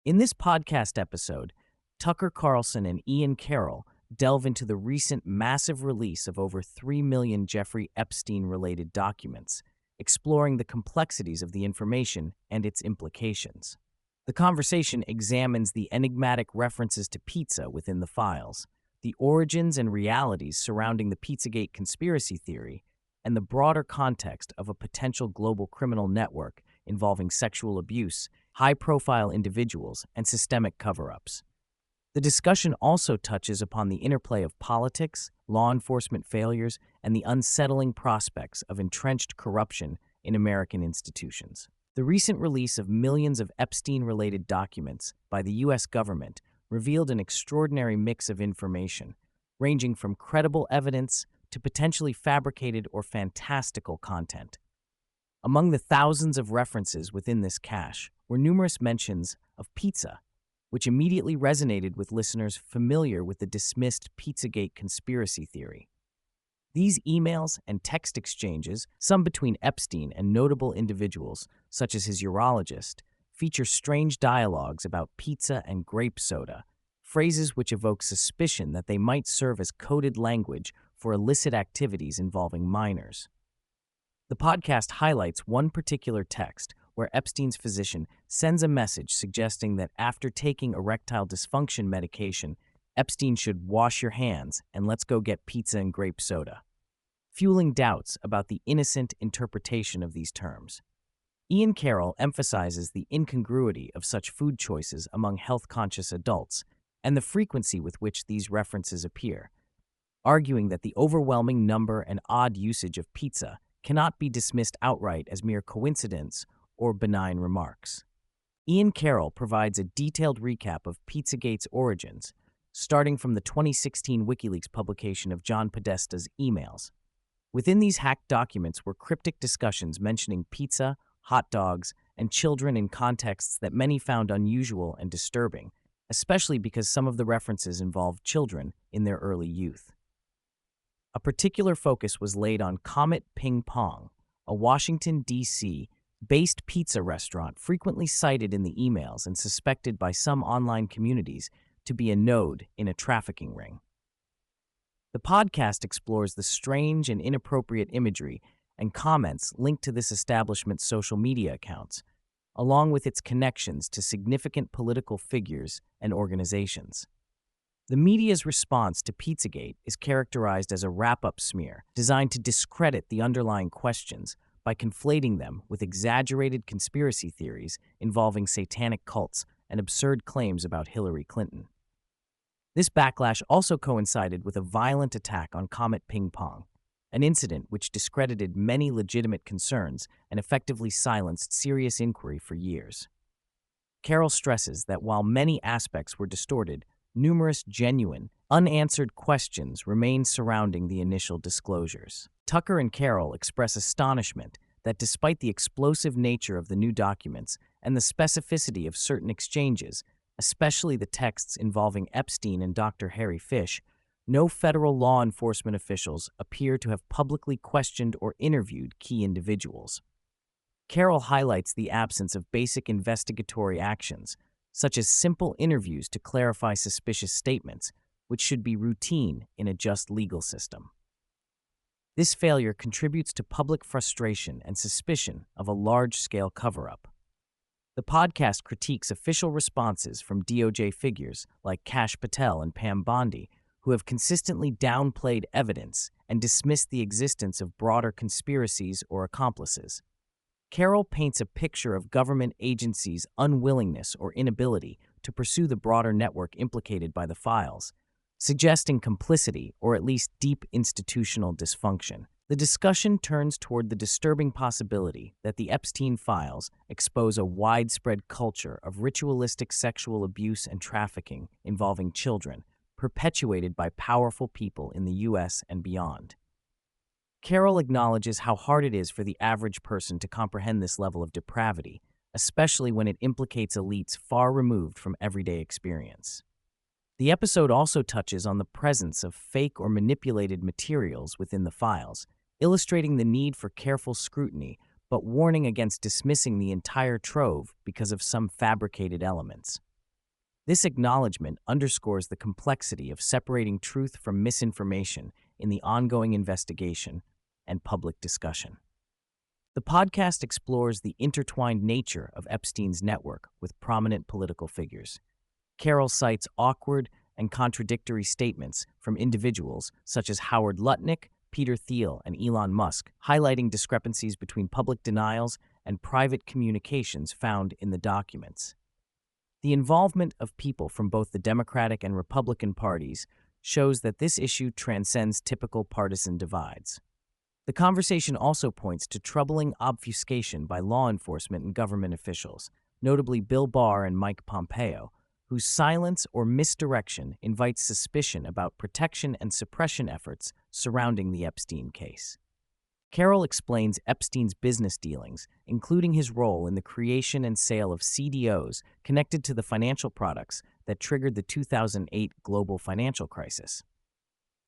In this podcast episode, Tucker Carlson and Ian Carroll delve into the recent massive release of over 3 million Jeffrey Epstein-related documents, exploring the complexities of the information and its implications. The conversation examines the enigmatic references to pizza within the files, the origins and realities surrounding the Pizzagate conspiracy theory, and the broader context of a potential global criminal network involving sexual abuse, high-profile individuals, and systemic cover-ups. The discussion also touches upon the interplay of politics, law enforcement failures, and the unsettling prospects of entrenched corruption in American institutions. The recent release of millions of Epstein-related documents by the U.S. government revealed an extraordinary mix of information, ranging from credible evidence to potentially fabricated or fantastical content. Among the thousands of references within this cache were numerous mentions of pizza, which immediately resonated with listeners familiar with the dismissed Pizzagate conspiracy theory. These emails and text exchanges, some between Epstein and notable individuals, such as his urologist, feature strange dialogues about pizza and grape soda, phrases which evoke suspicion that they might serve as coded language for illicit activities involving minors. The podcast highlights one particular text where Epstein's physician sends a message suggesting that after taking erectile dysfunction medication, Epstein should wash your hands and let's go get pizza and grape soda, fueling doubts about the innocent interpretation of these terms. Ian Carroll emphasizes the incongruity of such food choices among health-conscious adults and the frequency with which these references appear, arguing that the overwhelming number and odd usage of pizza cannot be dismissed outright as mere coincidence or benign remarks. Ian Carroll provides a detailed recap of Pizzagate's origins, starting from the 2016 WikiLeaks publication of John Podesta's emails. Within these hacked documents were cryptic discussions mentioning pizza, hot dogs, and children in contexts that many found unusual and disturbing, especially because some of the references involved children in their early youth. A particular focus was laid on Comet Ping Pong, a Washington, D.C. based pizza restaurant frequently cited in the emails and suspected by some online communities to be a node in a trafficking ring. The podcast explores the strange and inappropriate imagery and comments linked to this establishment's social media accounts, along with its connections to significant political figures and organizations. The media's response to Pizzagate is characterized as a wrap-up smear designed to discredit the underlying questions by conflating them with exaggerated conspiracy theories involving satanic cults and absurd claims about Hillary Clinton. This backlash also coincided with a violent attack on Comet Ping Pong, an incident which discredited many legitimate concerns and effectively silenced serious inquiry for years. Carroll stresses that while many aspects were distorted, numerous genuine, unanswered questions remain surrounding the initial disclosures. Tucker and Carroll express astonishment that despite the explosive nature of the new documents and the specificity of certain exchanges, especially the texts involving Epstein and Dr. Harry Fish, no federal law enforcement officials appear to have publicly questioned or interviewed key individuals. Carroll highlights the absence of basic investigatory actions, such as simple interviews to clarify suspicious statements, which should be routine in a just legal system. This failure contributes to public frustration and suspicion of a large-scale cover-up. The podcast critiques official responses from DOJ figures like Kash Patel and Pam Bondi, who have consistently downplayed evidence and dismissed the existence of broader conspiracies or accomplices. Carroll paints a picture of government agencies' unwillingness or inability to pursue the broader network implicated by the files, suggesting complicity or at least deep institutional dysfunction. The discussion turns toward the disturbing possibility that the Epstein files expose a widespread culture of ritualistic sexual abuse and trafficking involving children, perpetuated by powerful people in the U.S. and beyond. Carroll acknowledges how hard it is for the average person to comprehend this level of depravity, especially when it implicates elites far removed from everyday experience. The episode also touches on the presence of fake or manipulated materials within the files, illustrating the need for careful scrutiny, but warning against dismissing the entire trove because of some fabricated elements. This acknowledgement underscores the complexity of separating truth from misinformation in the ongoing investigation and public discussion. The podcast explores the intertwined nature of Epstein's network with prominent political figures. Carroll cites awkward and contradictory statements from individuals such as Howard Lutnick, Peter Thiel, and Elon Musk, highlighting discrepancies between public denials and private communications found in the documents. The involvement of people from both the Democratic and Republican parties shows that this issue transcends typical partisan divides. The conversation also points to troubling obfuscation by law enforcement and government officials, notably Bill Barr and Mike Pompeo, whose silence or misdirection invites suspicion about protection and suppression efforts surrounding the Epstein case. Carroll explains Epstein's business dealings, including his role in the creation and sale of CDOs connected to the financial products that triggered the 2008 global financial crisis.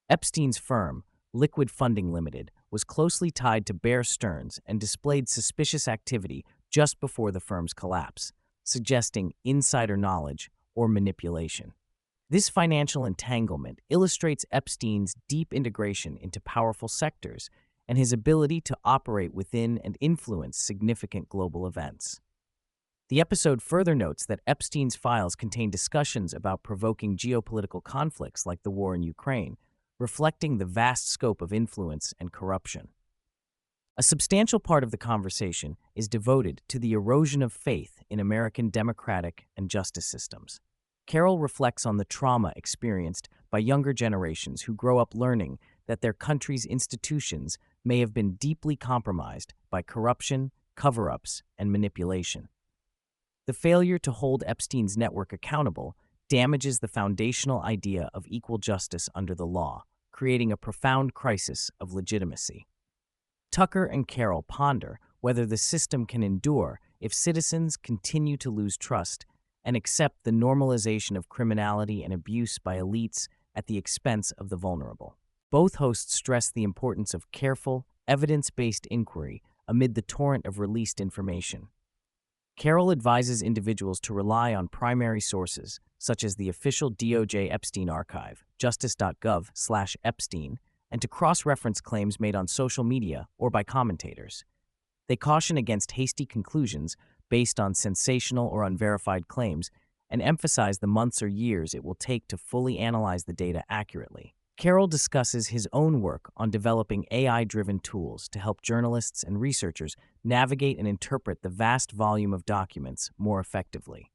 Epstein's firm, Liquid Funding Limited, was closely tied to Bear Stearns and displayed suspicious activity just before the firm's collapse, suggesting insider knowledge or manipulation. This financial entanglement illustrates Epstein's deep integration into powerful sectors and his ability to operate within and influence significant global events. The episode further notes that Epstein's files contain discussions about provoking geopolitical conflicts like the war in Ukraine, reflecting the vast scope of influence and corruption. A substantial part of the conversation is devoted to the erosion of faith in American democratic and justice systems. Carroll reflects on the trauma experienced by younger generations who grow up learning that their country's institutions may have been deeply compromised by corruption, cover-ups, and manipulation. The failure to hold Epstein's network accountable damages the foundational idea of equal justice under the law, creating a profound crisis of legitimacy. Tucker and Carroll ponder whether the system can endure if citizens continue to lose trust and accept the normalization of criminality and abuse by elites at the expense of the vulnerable. Both hosts stress the importance of careful, evidence-based inquiry amid the torrent of released information. Carroll advises individuals to rely on primary sources, such as the official DOJ Epstein archive, justice.gov/Epstein, and to cross-reference claims made on social media or by commentators. They caution against hasty conclusions based on sensational or unverified claims and emphasize the months or years it will take to fully analyze the data accurately. Carroll discusses his own work on developing AI-driven tools to help journalists and researchers navigate and interpret the vast volume of documents more effectively.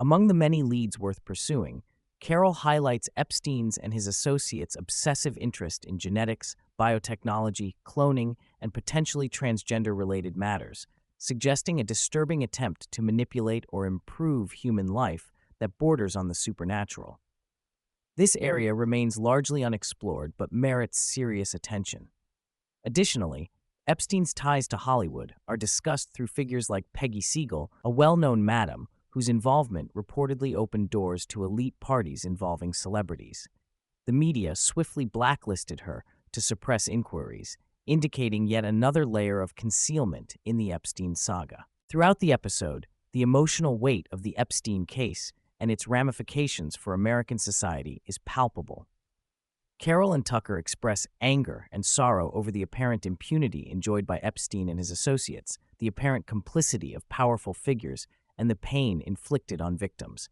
Among the many leads worth pursuing, Carroll highlights Epstein's and his associates' obsessive interest in genetics, biotechnology, cloning, and potentially transgender-related matters, suggesting a disturbing attempt to manipulate or improve human life that borders on the supernatural. This area remains largely unexplored but merits serious attention. Additionally, Epstein's ties to Hollywood are discussed through figures like Peggy Siegel, a well-known madam whose involvement reportedly opened doors to elite parties involving celebrities. The media swiftly blacklisted her to suppress inquiries, indicating yet another layer of concealment in the Epstein saga. Throughout the episode, the emotional weight of the Epstein case and its ramifications for American society is palpable. Carroll and Tucker express anger and sorrow over the apparent impunity enjoyed by Epstein and his associates, the apparent complicity of powerful figures, and the pain inflicted on victims.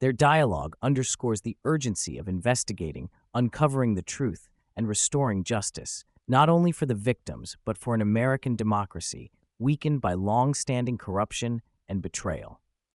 Their dialogue underscores the urgency of investigating, uncovering the truth, and restoring justice, not only for the victims, but for an American democracy weakened by long-standing corruption and betrayal.